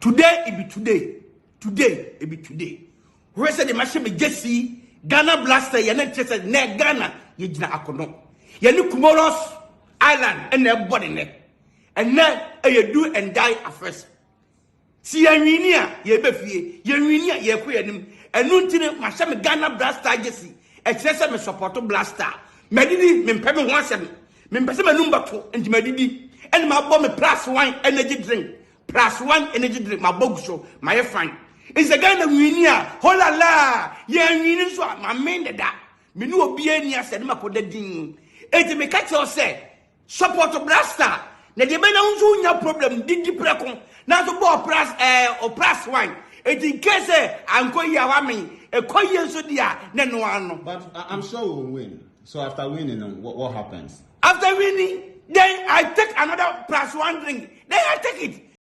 Today it be today. Today it be today. Where said the machine be Jesse Ghana Blaster yene chese ne Ghana ye jina akono. Yene Comoros Island and everybody ne. And now you do and die afresh. See Yenwinia ye befie Yenwinia ye ku yanim enu ntine machine Ghana Blaster Jesse e chese me support Blaster. Medidi me mpem ho asem. Me mpese me number 2 enti medidi and my bomb +1 energy drink. +1 energy drink my bog show my fine. It's a guy that we near. Hola la, yeah, you know my main that. Me no be any as my podedin. Et me catch your say support Blaster. Na de be na unso nya problem didi preko. Na so bo +1. Et in case anko ya wa me e koye so dia na no ano. But I'm sure we'll win. So after winning, what happens? After winning, then I take another +1 drink. Then I take it.